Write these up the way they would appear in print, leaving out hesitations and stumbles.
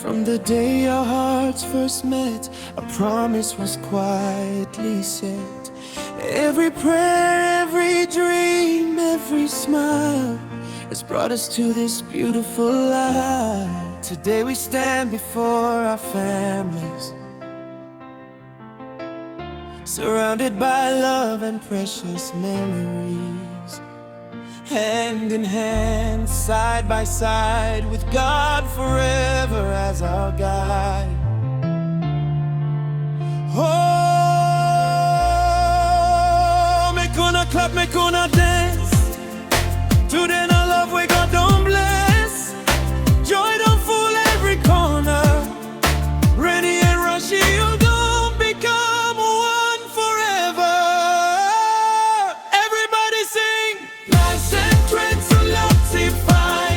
From the day our hearts first met, a promise was quietly set. Every prayer, every dream, every smile has brought us to this beautiful life. Today we stand before our families, surrounded by love and precious memories. Hand in hand, side by side, with God forever as our guide. Oh, make una clap, make una dance. Today our love we God don't bless. Joy don't fool every corner. Ready and rushy, you don't become one forever. Everybody sing. Nice and trend, so love-tify.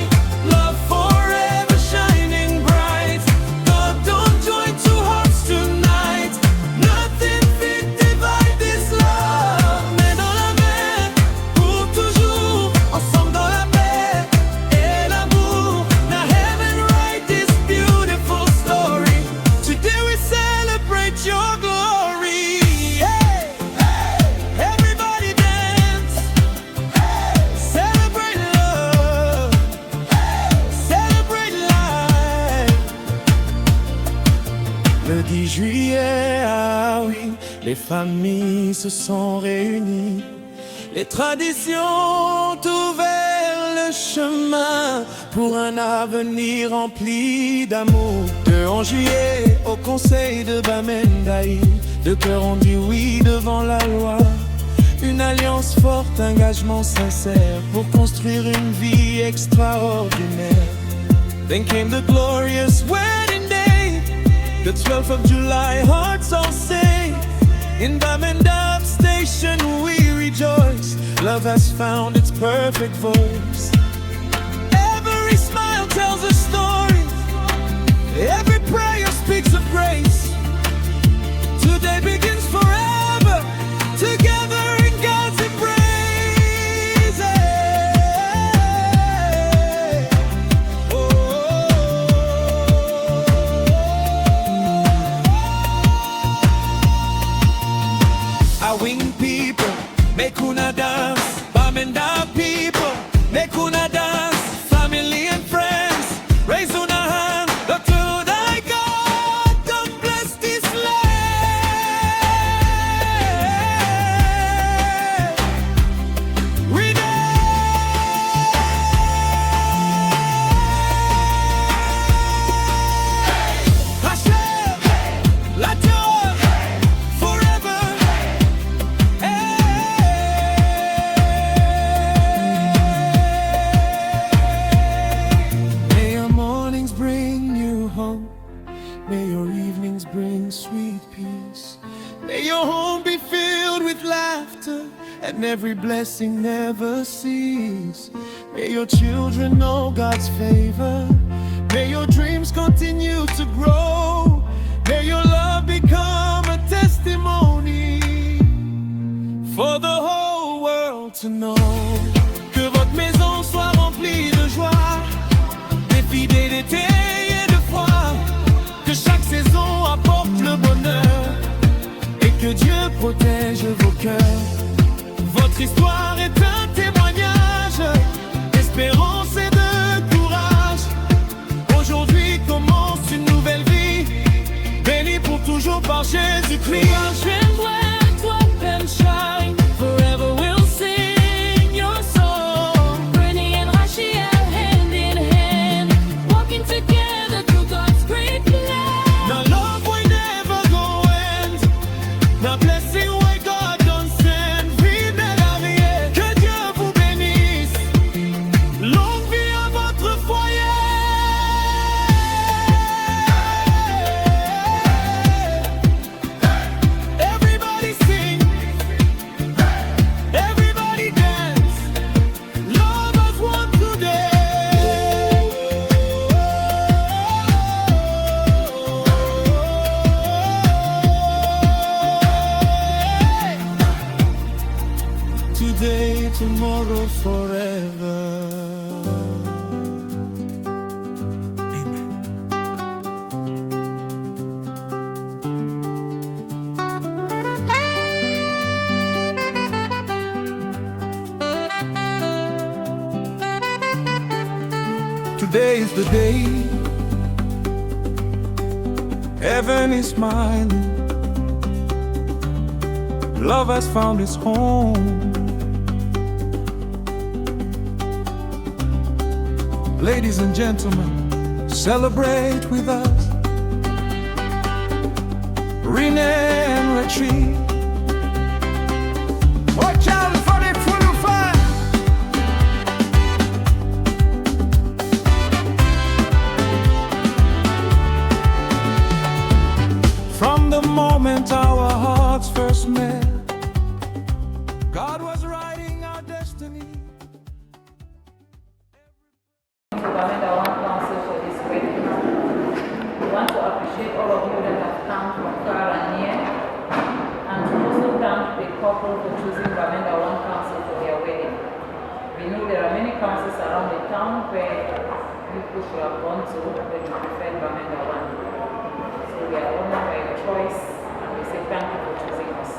Love forever shining bright. God don't join two hearts tonight. Nothing fit divide this love. Mais dans la mer, pour toujours, ensemble dans la paix et l'amour. Now heaven write this beautiful story. Today we celebrate your glory. Hey, hey, everybody dance. Hey, celebrate love. Hey, celebrate life. Le 10 juillet, ah oui, les familles se sont réunies. Les traditions ont ouvert le chemin pour un avenir rempli d'amour. Le 11 juillet, au conseil de Bamendaï, deux cœurs ont dit oui devant la loi. Une alliance forte, engagement sincère pour construire une vie extraordinaire. Then came the glorious wedding day, the 12th of July, hearts all say. In Bamendab station we rejoice. Love has found its perfect voice. Every smile tells a story. Every prayer speaks of grace. Today begins forever, together in God's embrace. Hey. Oh. Awing people, make una dance. Bamenda people, make una dance. Family and friends, raise una hand. Look to thy God, come bless this land. We RACHREN, la joie, forever. May your mornings bring you hope. May your evenings bring sweet peace. May your home be filled with laughter, and every blessing never cease. May your children know God's favor. May your dreams continue to grow. May your love become a testimony for the whole world to know. Que votre maison soit remplie de joie, des filles d'été et de froid. Que chaque saison apporte le bonheur et que Dieu protège vos cœurs. Votre histoire est un témoignage d'espérance et de courage. Aujourd'hui commence une nouvelle vie, bénie pour toujours par Jésus-Christ. RACHREN, black, white and shine. Forever we'll sing your song. Bernie and Rachiel, hand in hand, walking together through God's great plan. Now love will never go end. Now blessing where God don't send. Vive la vie, que Dieu vous bénisse. Longue vie à votre foyer. Everybody sing. Everybody dance. Love us one today. Today, tomorrow, forever. Amen. Today is the day. Heaven is smiling. Love has found its home. Ladies and gentlemen, celebrate with us. RACHREN and RACHREN. Watch out for the full fire. From the moment our hearts first met, God was writing our destiny. We want to appreciate all of you that have come from far and near, and to also thank the couple for choosing Bamenda One Council for their wedding. We know there are many councils around the town where people should have gone to, but we prefer Bamenda One. So we are honored by your choice, and we say thank you for choosing us.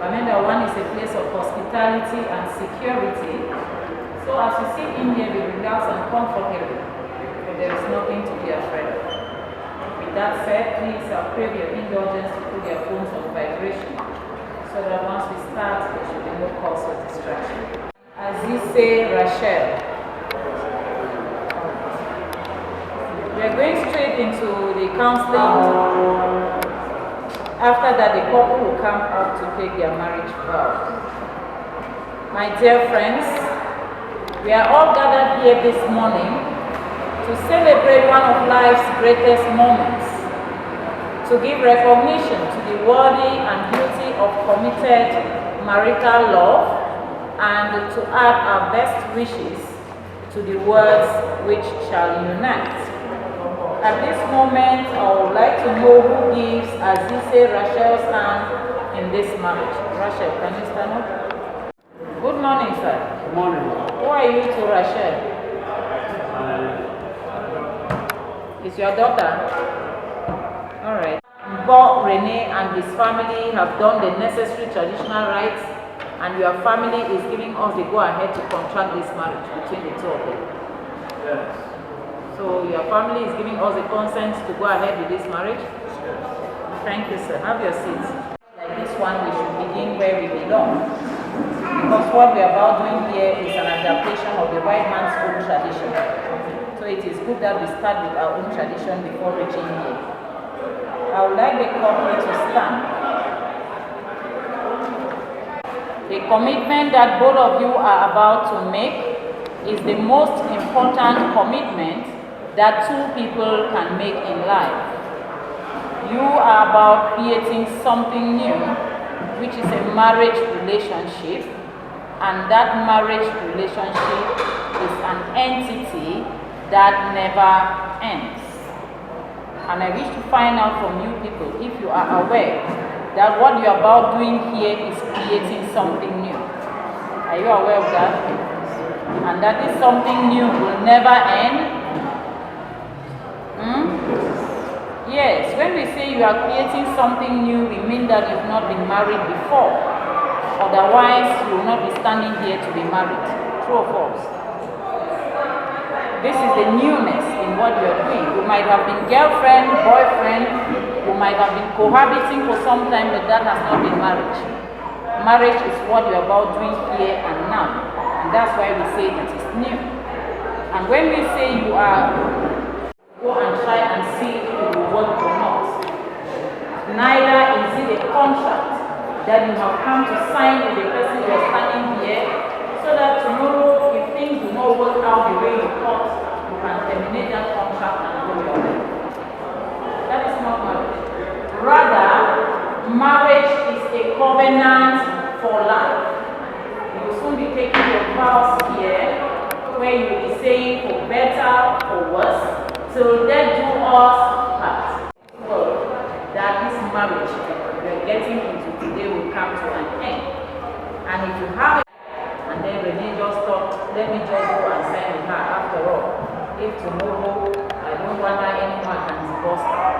Bamenda One is a place of hospitality and security. So as you see in here, we relax and comfortable, but there is nothing to be afraid of. With that said, please crave your indulgence to put your phones on vibration, so that once we start, there should be no cause for distraction. As you say, Rachel. We are going straight into the counseling. After that, the couple will come up to take their marriage vows. My dear friends, we are all gathered here this morning to celebrate one of life's greatest moments, to give recognition to the worthy and beauty of committed marital love, and to add our best wishes to the words which shall unite. At this moment, I would like to know who gives Azize Rachel's hand in this marriage. Rachel, can you stand up? Good morning, sir. Good morning. Who are you to Rachel? Is your daughter? Alright. Bob, Rene and his family have done the necessary traditional rites, and your family is giving us the go-ahead to contract this marriage between the two of them. Yes. So your family is giving us the consent to go ahead with this marriage? Thank you, sir. Have your seats. Like this one, we should begin where we belong. Because what we are about doing here is an adaptation of the white man's own tradition. So it is good that we start with our own tradition before reaching here. I would like the couple to stand. The commitment that both of you are about to make is the most important commitment that two people can make in life. You are about creating something new, which is a marriage relationship, and that marriage relationship is an entity that never ends. And I wish to find out from you people if you are aware that what you are about doing here is creating something new. Are you aware of that? And that is something new will never end. Yes, when we say you are creating something new, we mean that you've not been married before. Otherwise, you will not be standing here to be married. True or false? This is the newness in what you are doing. You might have been girlfriend, boyfriend, you might have been cohabiting for some time, but that has not been marriage. Marriage is what you are about doing here and now. And that's why we say it is new. And when we say you are, go and try and see if it will work or not. Neither is it a contract that you have come to sign with the person you are standing here, so that tomorrow, if things do not work out the way you thought, you can terminate that contract and go your way. That is not marriage. Rather, marriage is a covenant for life. You will soon be taking your vows here, where you will be saying for better or worse, till death do us part. Well, that this marriage we are getting into today will come to an end. And if you have it, and then Rene just thought, let me just go and sign with her after all. If tomorrow I don't want her anymore, I can divorce her.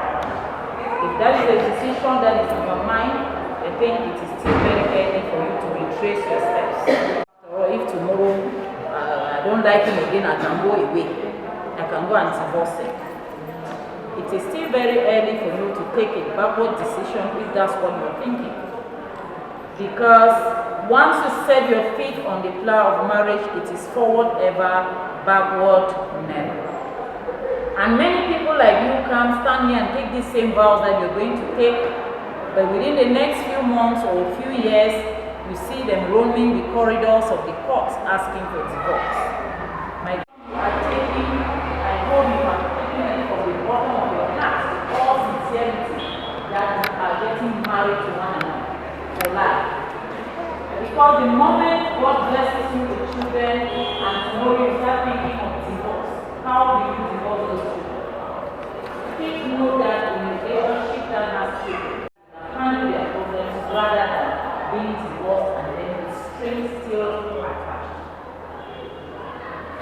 If that is a decision that is in your mind, I think it is still very early for you to retrace your steps. Or if tomorrow I don't like him again, I can go away. I can go and divorce him. It is still very early for you to take a backward decision if that's what you're thinking. Because once you set your feet on the plow of marriage, it is forward ever, backward never. And many people like you can stand here and take these same vows that you're going to take, but within the next few months or a few years, you see them roaming the corridors of the courts asking for divorce. My dear, you are taking, I hope you are taking it from the bottom of your heart, with all sincerity, that you are getting married to one another for life. Because the moment God blesses you with children and tomorrow you start thinking of divorce, how do you divorce those children? Please know that in a relationship that has children, handle their problems rather than being divorced and then the strings still attached.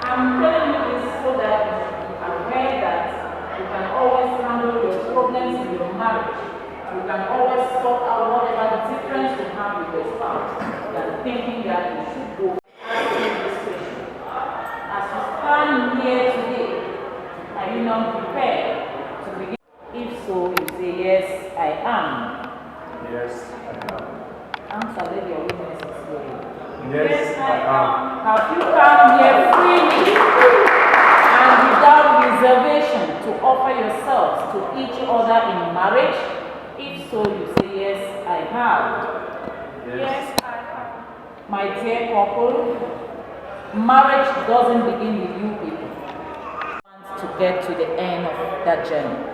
I'm telling you this so that you are aware that you can always handle your problems in your marriage. You can always sort out whatever the difference you have with your spouse than thinking that you should go asking this question. As you stand here today, are you not prepared to begin? If so, you say, yes, I am. Yes, I am. Answer, let your witnesses slowly. Yes, I am. Have you come here freely and without reservation to offer yourselves to each other in marriage? If so, you say, yes, I have. Yes, I have. My dear couple, marriage doesn't begin with you people. To get to the end of that journey.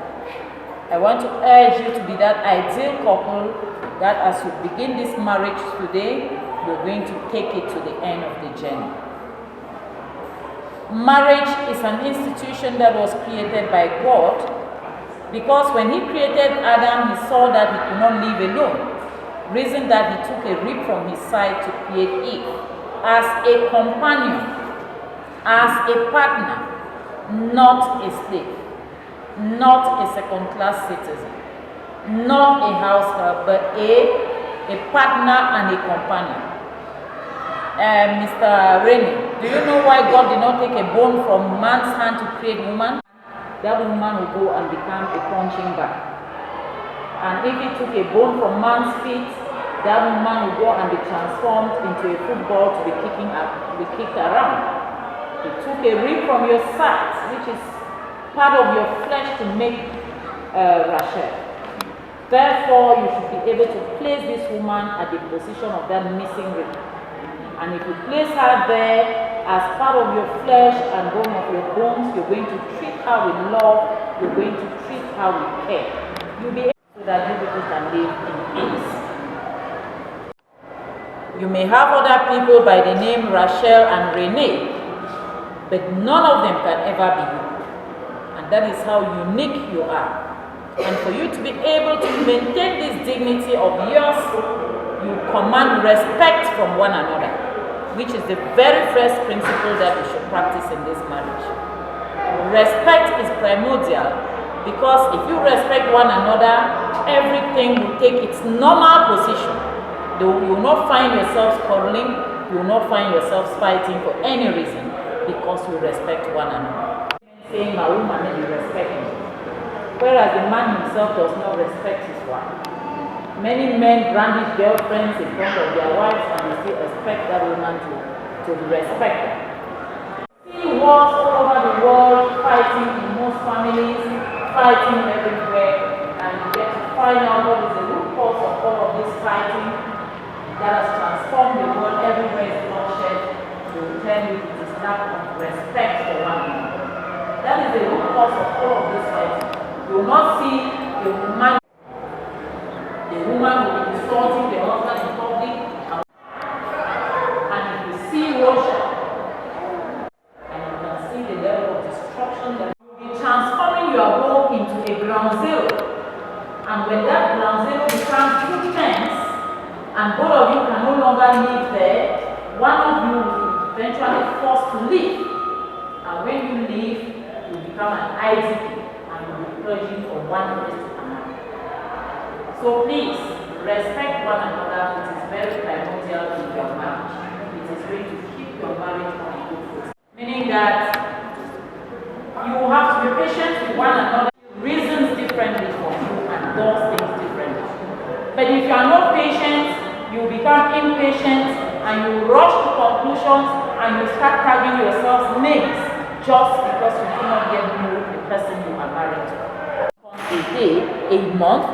I want to urge you to be that ideal couple that as you begin this marriage today, you're going to take it to the end of the journey. Marriage is an institution that was created by God because when he created Adam, he saw that he could not live alone. Reason that he took a rib from his side to create Eve as a companion, as a partner, not a slave, not a second-class citizen, not a house help, but a partner and a companion. Mr. Rainey, do you know why God did not take a bone from man's hand to create woman? That woman will go and become a punching bag. And if he took a bone from man's feet, that woman will go and be transformed into a football to be kicked around. He took a rib from your side, which is part of your flesh, to make Rachel. Therefore, you should be able to place this woman at the position of that missing rib. And if you place her there as part of your flesh and bone of your bones, you're going to treat her with love, you're going to treat her with care. You'll be able so that you people can live in peace. You may have other people by the name Rachel and Renee, but none of them can ever be you. And that is how unique you are. And for you to be able to maintain this dignity of yours, you command respect from one another, which is the very first principle that we should practice in this marriage. Respect is primordial because if you respect one another, everything will take its normal position. You will not find yourselves quarreling, you will not find yourselves fighting for any reason because you respect one another. Saying my woman may be respecting, whereas the man himself does not respect his wife. Many men brandish girlfriends in front of their wives and they still expect that woman to respect them. See wars all over the world, fighting in most families, fighting everywhere, and you get to find out what is the root cause of all of this fighting that has transformed the world. Everywhere is bloodshed. They will tell you it is lack of respect for one another. That is the root cause of all of this fighting. You will not see a woman. The woman will be insulting the husband in public, and if you see Russia, and you can see the level of destruction that will be transforming your home into a ground zero. And when that ground zero becomes too tense, and both of you can no longer live there, one of you will be eventually forced to leave. And when you leave, you become an IDP and you'll be purging from one place to another. So please, respect one another. It is very primordial in your marriage. It is going to keep your marriage on a good foot. Meaning that you have to be patient with one another. Reasons differently from you and does things differently. But if you are not patient, you become impatient and you rush to conclusions and you start tagging yourselves names just because you do not yet know the person you are married to. A day, a month,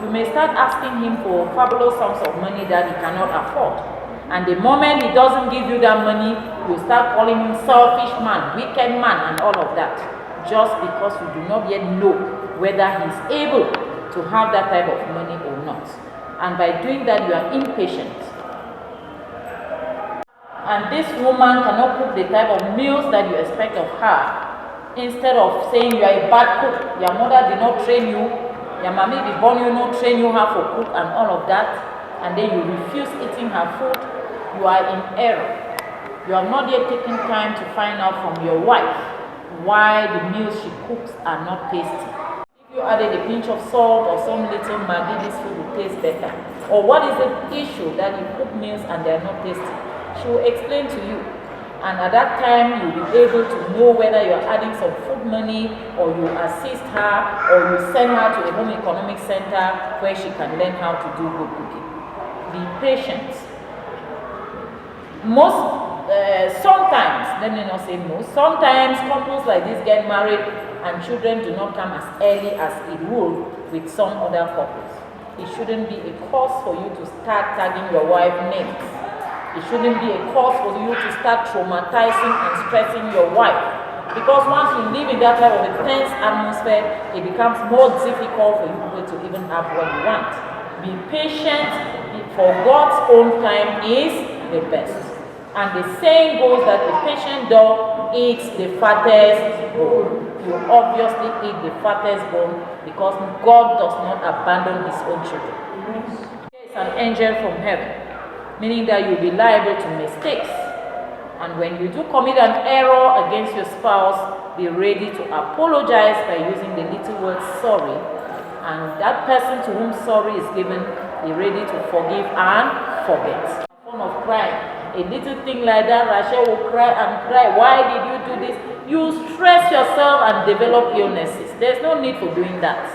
you may start asking him for fabulous sums of money that he cannot afford. And the moment he doesn't give you that money, you start calling him selfish man, wicked man, and all of that. Just because you do not yet know whether he's able to have that type of money or not. And by doing that, you are impatient. And this woman cannot cook the type of meals that you expect of her. Instead of saying you are a bad cook, your mother did not train you, your mommy did born you not train you how to cook and all of that, and then you refuse eating her food, you are in error. You have not yet taken time to find out from your wife why the meals she cooks are not tasty. If you added a pinch of salt or some little maggi, this food will taste better. Or what is the issue that you cook meals and they are not tasty? She will explain to you. And at that time, you'll be able to know whether you're adding some food money or you assist her or you send her to a home economic center where she can learn how to do good cooking. Be patient. Sometimes, let me not say most, sometimes couples like this get married and children do not come as early as it would with some other couples. It shouldn't be a cause for you to start tagging your wife names. It shouldn't be a cause for you to start traumatizing and stressing your wife. Because once you live in that type of a tense atmosphere, it becomes more difficult for you to even have what you want. Be patient, for God's own time is the best. And the saying goes that a patient dog eats the fattest bone. You obviously eat the fattest bone because God does not abandon his own children. There is an angel from heaven, meaning that you'll be liable to mistakes. And when you do commit an error against your spouse, be ready to apologize by using the little word sorry. And that person to whom sorry is given, be ready to forgive and forget. A form of crime. A little thing like that, Rachel will cry and cry. Why did you do this? You stress yourself and develop illnesses. There's no need for doing that.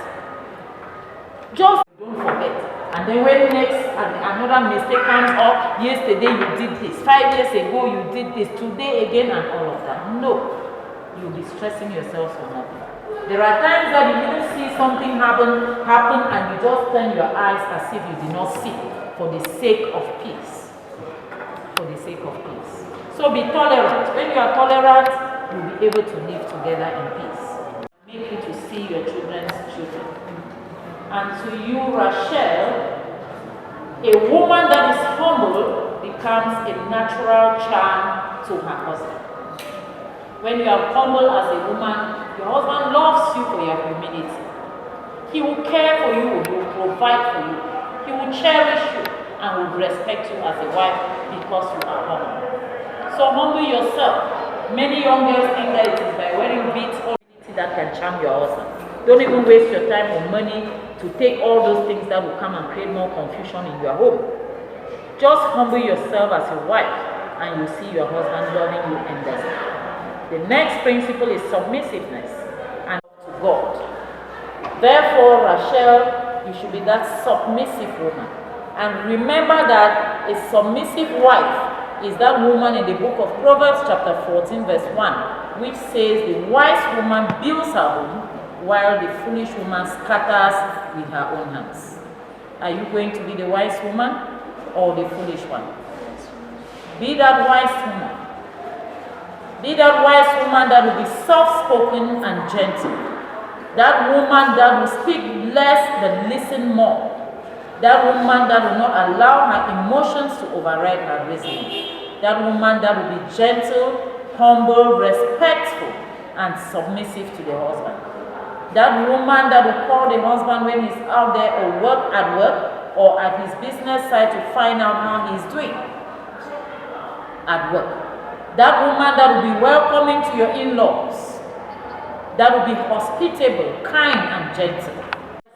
Just don't forget. And then when next another mistake comes up, yesterday you did this, 5 years ago you did this, today again, and all of that. No, you'll be stressing yourself for nothing. There are times that you even see something happen and you just turn your eyes as if you did not see, for the sake of peace. For the sake of peace. So be tolerant. When you are tolerant, you'll be able to live together in peace. Make you to see your children's children. And to you, Rachel, a woman that is humble becomes a natural charm to her husband. When you are humble as a woman, your husband loves you for your humility. He will care for you, he will provide for you, he will cherish you, and will respect you as a wife because you are humble. So humble yourself. Many young girls think that it is by wearing beads or that can charm your husband. Don't even waste your time or money to take all those things that will come and create more confusion in your home. Just humble yourself as a wife and you see your husband loving you endlessly. The next principle is submissiveness and to God. Therefore, Rachel, you should be that submissive woman. And remember that a submissive wife is that woman in the book of Proverbs chapter 14 verse 1, which says the wise woman builds her home while the foolish woman scatters with her own hands. Are you going to be the wise woman or the foolish one? Be that wise woman. Be that wise woman that will be soft-spoken and gentle. That woman that will speak less but listen more. That woman that will not allow her emotions to override her reasoning. That woman that will be gentle, humble, respectful, and submissive to the husband. That woman that will call the husband when he's out there or at work or at his business side to find out how he's doing at work. That woman that will be welcoming to your in-laws. That will be hospitable, kind, and gentle.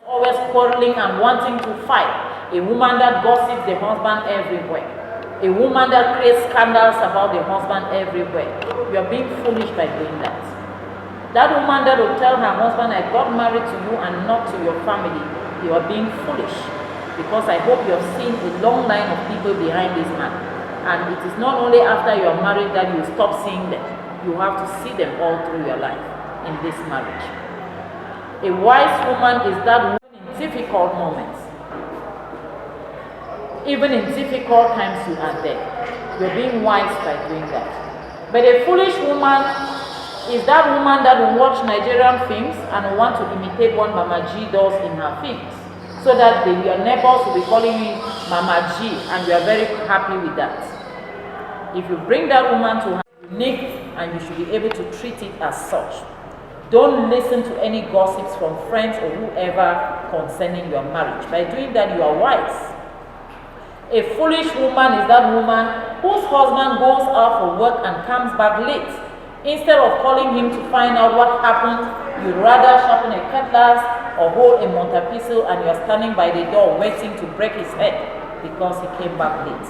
Always quarreling and wanting to fight. A woman that gossips the husband everywhere. A woman that creates scandals about the husband everywhere. You are being foolish by doing that. That woman that will tell her husband, I got married to you and not to your family, you are being foolish. Because I hope you have seen a long line of people behind this man. And it is not only after you are married that you stop seeing them. You have to see them all through your life in this marriage. A wise woman is that woman in difficult moments. Even in difficult times you are there. You're being wise by doing that. But a foolish woman is that woman that will watch Nigerian films and will want to imitate what Mama G does in her films. So that your neighbors will be calling you Mama G and you are very happy with that. If you bring that woman to her, unique, and you should be able to treat it as such. Don't listen to any gossips from friends or whoever concerning your marriage. By doing that, you are wise. A foolish woman is that woman whose husband goes out for work and comes back late. Instead of calling him to find out what happened, you'd rather sharpen a cutlass or hold a Montepistol and you're standing by the door waiting to break his head because he came back late.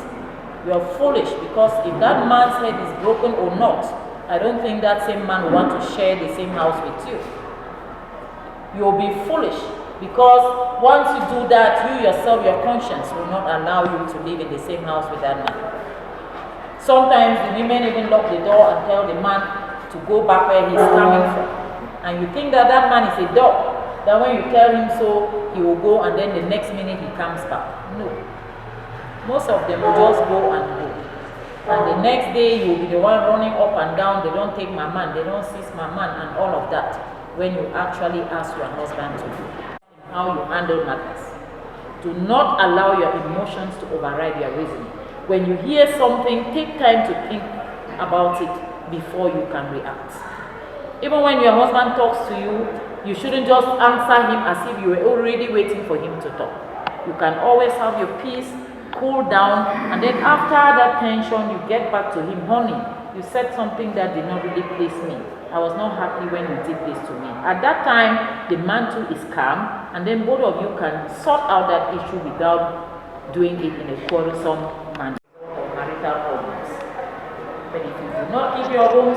You're foolish because if that man's head is broken or not, I don't think that same man will want to share the same house with you. You'll be foolish because once you do that, you yourself, your conscience will not allow you to live in the same house with that man. Sometimes the women even lock the door and tell the man to go back where he's coming from. And you think that that man is a dog, that when you tell him so, he will go and then the next minute he comes back. No. Most of them will just go and go. And the next day you will be the one running up and down, they don't take my man, they don't seize my man and all of that when you actually ask your husband to do. How you handle matters. Do not allow your emotions to override your reasoning. When you hear something, take time to think about it before you can react. Even when your husband talks to you, you shouldn't just answer him as if you were already waiting for him to talk. You can always have your peace, cool down, and then after that tension, you get back to him. Honey, you said something that did not really please me. I was not happy when you did this to me. At that time, the man too is calm, and then both of you can sort out that issue without doing it in a quarrelsome manner or marital problems. But if you do not keep your home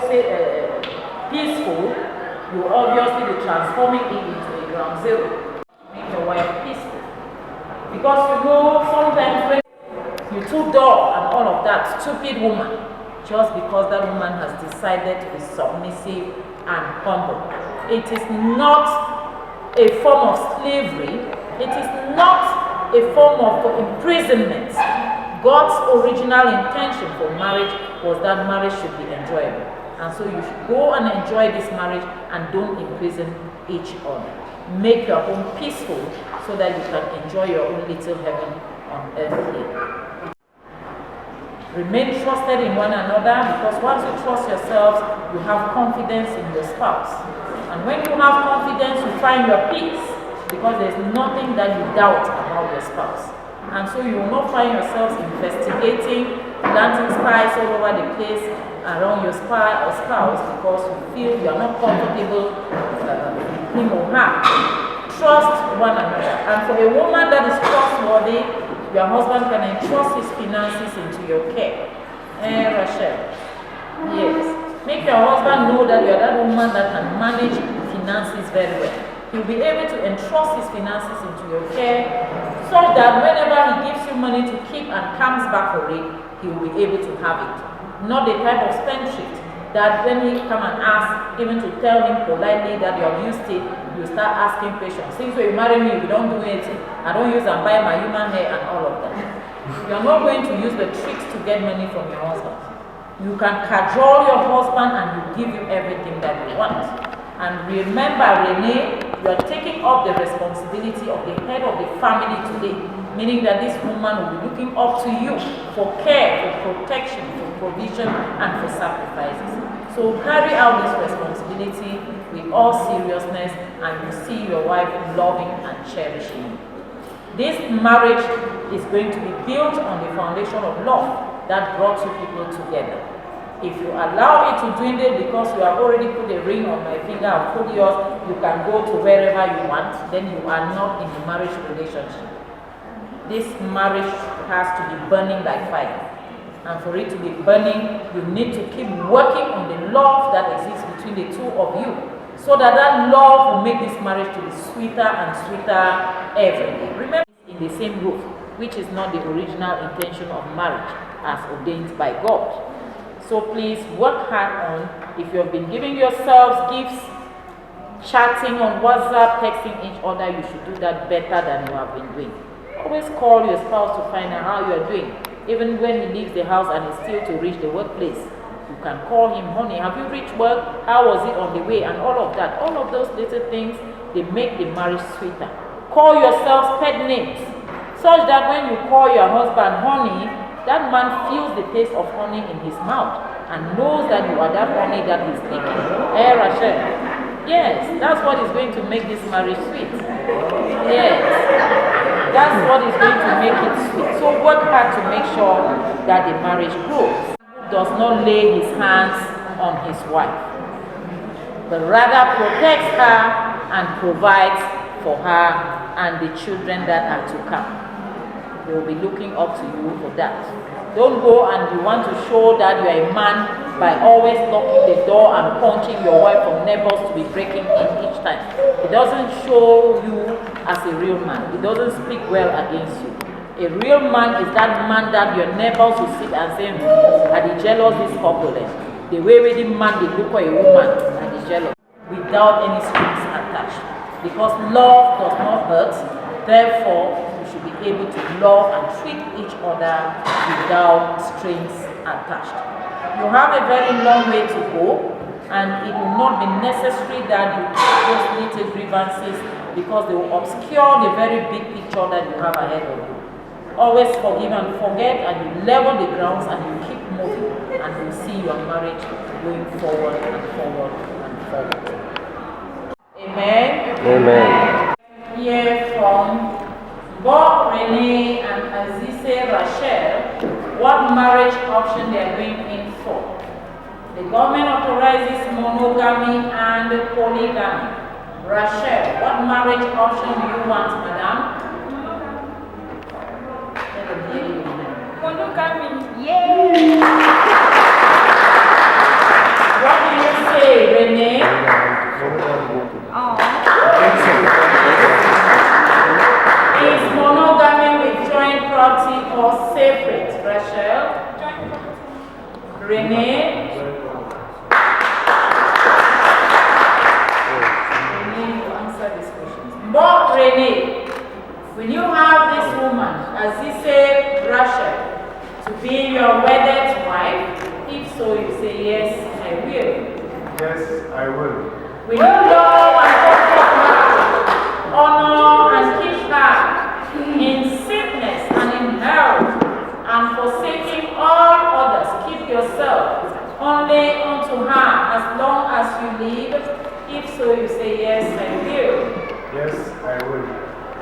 peaceful, you obviously be transforming it into a ground zero. Make your wife peaceful. Because you know, sometimes when you too dull and all of that, stupid woman, just because that woman has decided to be submissive and humble. It is not a form of slavery. It is not a form of imprisonment. God's original intention for marriage was that marriage should be enjoyable. And so you should go and enjoy this marriage and don't imprison each other. Make your home peaceful so that you can enjoy your own little heaven on earth here. Remain trusted in one another, because once you trust yourselves, you have confidence in your spouse. And when you have confidence, you find your peace, because there's nothing that you doubt about your spouse. And so you will not find yourselves investigating, planting spies all over the place around your spouse because you feel you are not comfortable with him or her. Trust one another. And for a woman that is trustworthy, your husband can entrust his finances into your care. Rachel. Yes. Make your husband know that you are that woman that can manage finances very well. He'll be able to entrust his finances into your care so that whenever he gives you money to keep and comes back for it, he will be able to have it. Not the type of spendthrift that when he come and ask, even to tell him politely that you have used it, you start asking questions. Since when you marry me, you don't do anything. I don't use and buy my human hair and all of that. You are not going to use the tricks to get money from your husband. You can cajole your husband and he will give you everything that you want. And remember, Renee, you are taking up the responsibility of the head of the family today, meaning that this woman will be looking up to you for care, for protection, for provision, and for sacrifices. So carry out this responsibility with all seriousness, and you see your wife loving and cherishing you. This marriage is going to be built on the foundation of love that brought two people together. If you allow it to dwindle because you have already put a ring on my finger and put yours, you can go to wherever you want, then you are not in a marriage relationship. This marriage has to be burning like fire. And for it to be burning, you need to keep working on the love that exists between the two of you. so that that love will make this marriage to be sweeter and sweeter every day. Remember, in the same roof, which is not the original intention of marriage as ordained by God. So please work hard on, if you have been giving yourselves gifts, chatting on WhatsApp, texting each other, you should do that better than you have been doing. Always call your spouse to find out how you are doing. Even when he leaves the house and is still to reach the workplace, you can call him, honey, have you reached work? How was it on the way? And all of that. All of those little things, they make the marriage sweeter. Call yourselves pet names, such that when you call your husband honey, that man feels the taste of honey in his mouth and knows that you are that honey that he's taking. Hey, RACHREN. Yes, that's what is going to make this marriage sweet. Yes, that's what is going to make it sweet. So work hard to make sure that the marriage grows. Does not lay his hands on his wife, but rather protects her and provides for her and the children that are to come. They will be looking up to you for that. Don't go and you want to show that you are a man by always locking the door and punching your wife for neighbors to be breaking in each time. It doesn't show you as a real man. It doesn't speak well against you. A real man is that man that your neighbors will sit and say, are the jealous this couple? The way with the man they look for a woman and the jealous, without any strings attached. Because love does not hurt, therefore you should be able to love and treat each other without strings attached. You have a very long way to go, and it will not be necessary that you take those little grievances because they will obscure the very big picture that you have ahead of you. Always forgive and forget, and you level the grounds and you keep moving, and you will see your marriage going forward and forward and forward. Amen. Amen. Hear from Bob, Renee, and Azize Rachel what marriage option they are going in for. The government authorizes monogamy and polygamy. Rachel, what marriage option do you want, madam? Monogamy. Yay! What do you say, Renee? Is monogamy with joint property or separate, Rachel? Joint property. Renee? Renee, you answer these questions. But Renee, will you have this woman, Azize Rachel, to be your wedded wife? If so, you say yes, I will. Yes, I will. Will you love and comfort her, honor and keep her in sickness and in health, and forsaking all others, keep yourself only unto her as long as you live? If so, you say yes, I will. Yes, I will.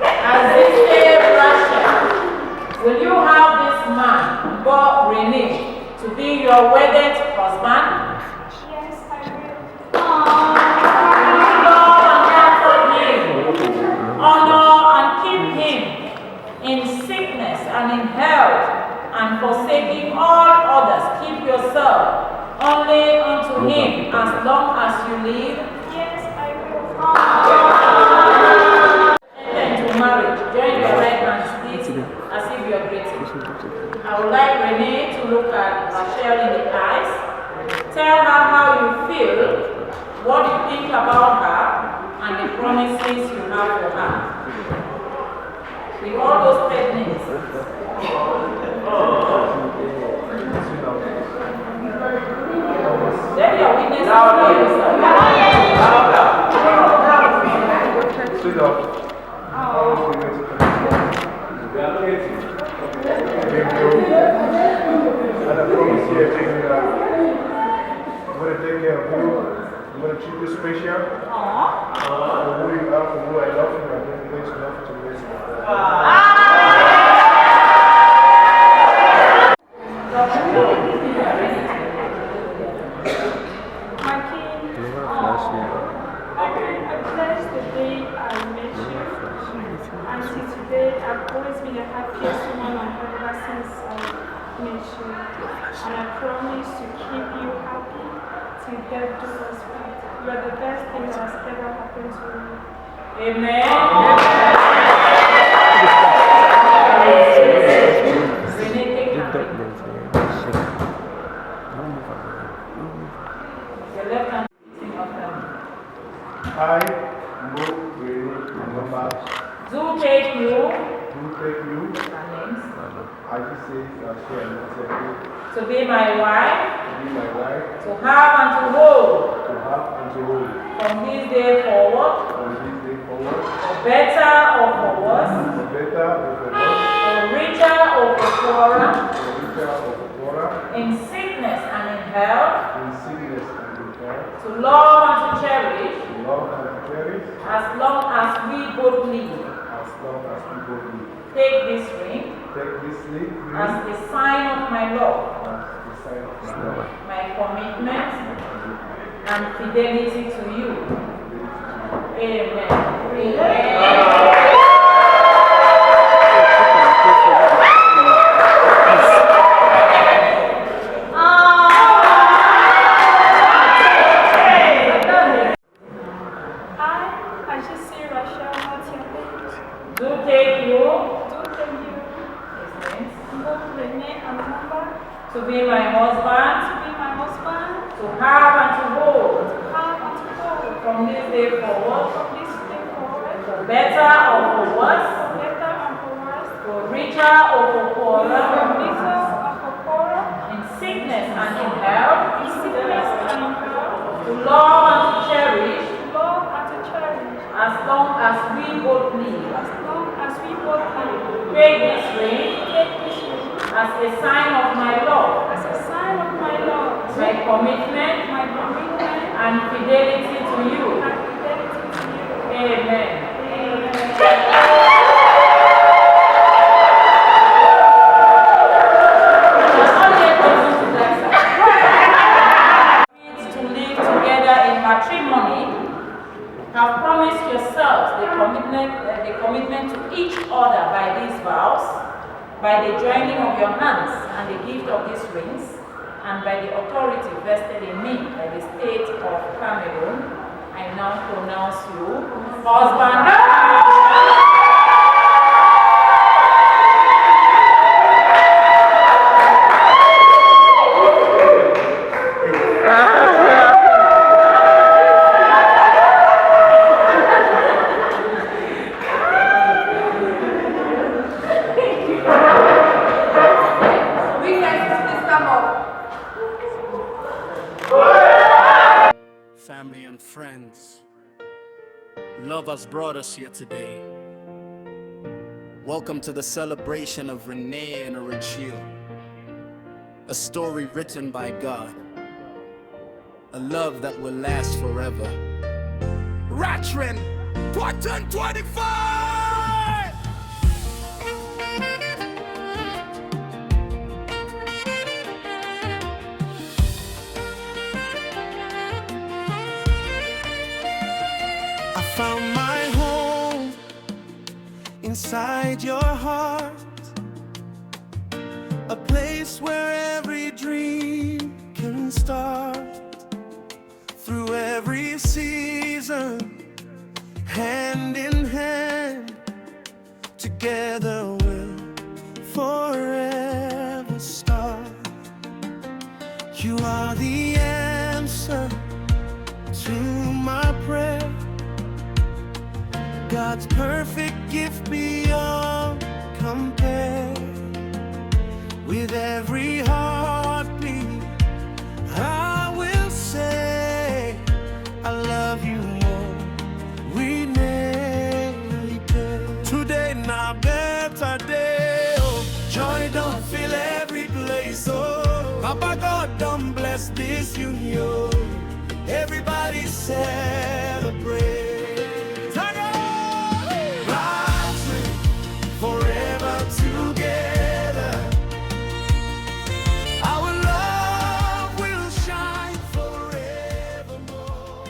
Azize Rachel, will you have this man, Bob Renee, to be your wedded husband? Yes, I will. Love and comfort him, honor and keep him in sickness and in health, and forsaking all others, keep yourself only unto him as long as you live? Yes, I will. Enter into marriage. Join your right hands, please, as if you are greeting. I would like Renee to look at Rachel in the eyes. Tell her how you feel, what you think about her, and the promises you have for her. With all those techniques. Then your witness Sit up. And I promise you, I'm going to take care of you. I'm going to treat you special. For who you are, for who I love you, I'm going to love to raise you. My king, I bless the day I met you. Until today, I've always been the happiest woman on earth ever since I met you. And I promise to keep you happy till death do us part. You are the best thing that has ever happened to me. Amen. Renee, take your left hand. I, Mo, Renee, number. Do take you. Do take you. Our names. I just say, To be my wife. to be my wife, To have and to hold. to have and to hold. From this day forward. From this day forward, For better or for worse. for better or for worse, For richer or for poorer. for richer or for poorer, In sickness and in health. in sickness and in health, To love and to cherish. to love and to cherish, As long as we both live. as long as people do. Take this ring. Take this lead As a sign of my love. as the sign of my love. My commitment and fidelity to you. Amen. I just see Rachel, what's your name? Do take you. Do thank you. Mo, Renee, and number. To be my husband. To be my husband. To have and to hold. Have and to hold. From this day forward. From this day forward. For better or for worse. For better and for worse. For richer or for For poorer. richer and for poorer. In sickness and in health. In sickness and in health. To love and to cherish. Love and to cherish. As long as we both live. As long as we both live. Take this ring. Take this ring. As a sign of my love. As a sign of my love. My commitment. My commitment. And fidelity to you. And fidelity to you. Amen. To live together in matrimony, have promised yourselves the commitment to each other by these vows, by the joining of your hands and the gift of these rings, and by the authority vested in me by the state of Cameroon. I now pronounce you husband. Family and friends, love has brought us here today. Welcome to the celebration of Renee and Rachel, a story written by God, a love that will last forever. RACHREN 2025! I found my home inside your heart, a place where every dream can start. Through every season, hand in hand, together we'll forever start. You are the answer to my prayer, God's perfect gift beyond compare. With every heartbeat, I will say, I love you more. We nearly did. Today, not better day. Oh, joy don't fill every place. Oh, Papa God don't bless this union. Everybody celebrate. Forever together, our love will shine forevermore.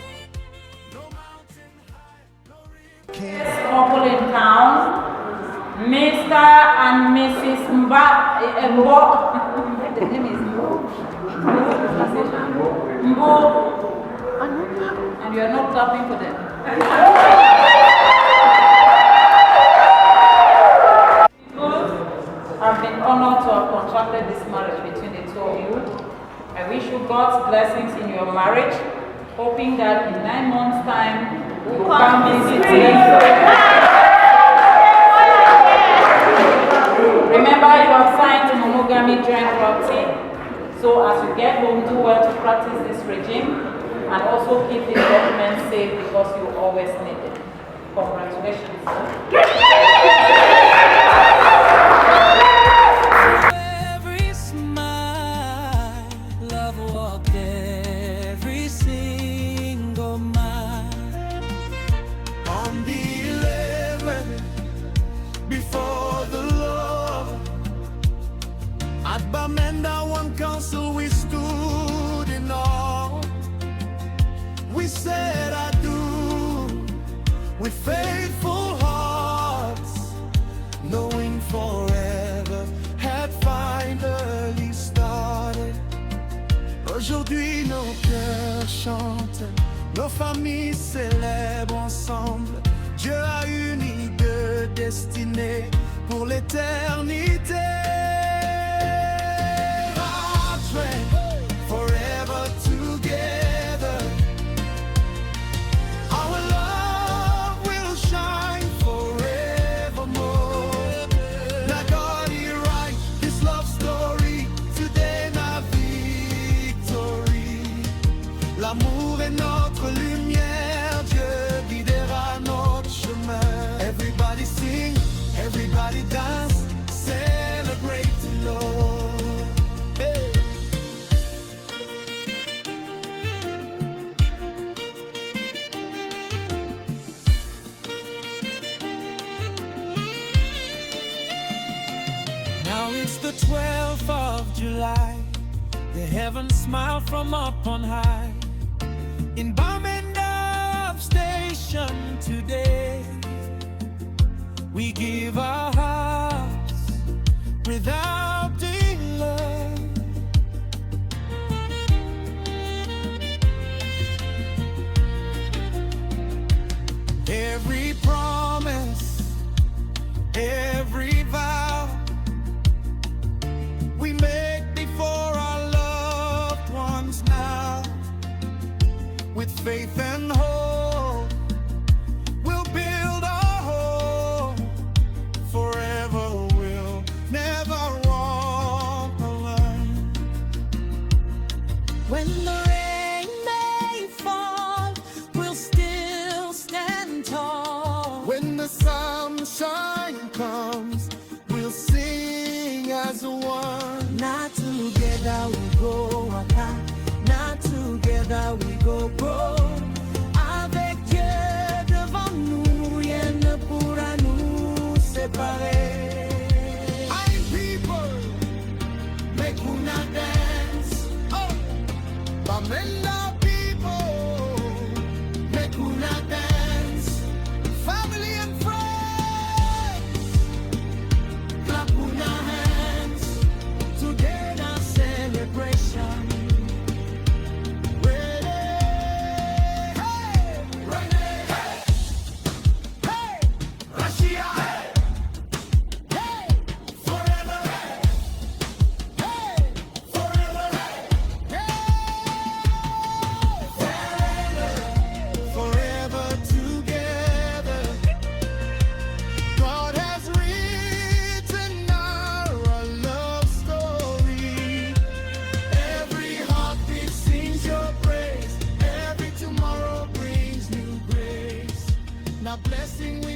No mountain high, no river. Couple in town, Mr. and Mrs. Mbo. The name is Mbo. You are not clapping for them. I've been honored to have contracted this marriage between the two of you. I wish you God's blessings in your marriage, hoping that in 9 months' time you will come visiting. Remember, you have signed a monogamy joint property, so as you get home, do well to practice this regime and also keep these documents safe because you always need them. Congratulations. Every smile, love walked every single mile. On the 11th, before the Lord, at Bamenda One Council we stood in awe. We said I do with faithful hearts, knowing forever had finally started. Aujourd'hui nos cœurs chantent, nos familles célèbrent ensemble. Dieu a uni deux destinées pour l'éternité. RACHREN, forever together. Our love will shine forevermore. Now God he write this love story today, na victory. L'amour est notre lumière, Dieu guidera notre chemin. Everybody sing, everybody dance, celebrate the Lord. Hey. Now it's the 12th of July. The heavens smile from up on high. In Bamenda Station today, we give our hearts without delay. Every promise, every vow we make before our loved ones now, with faith and hope, we'll build our home forever. We'll never walk alone. When the rain may fall, we'll still stand tall. When the sunshine comes, we'll sing as one. Not together we go apart. Not together we go grow. Avec Dieu devant nous, rien ne pourra nous séparer. I'm people, make una dance. Oh, Bamenda people, make una dance. Family and friends, Clap una hands, together celebration. forever together. God has written our love story. Every heartbeat sings your praise. Every tomorrow brings new grace. Now blessing we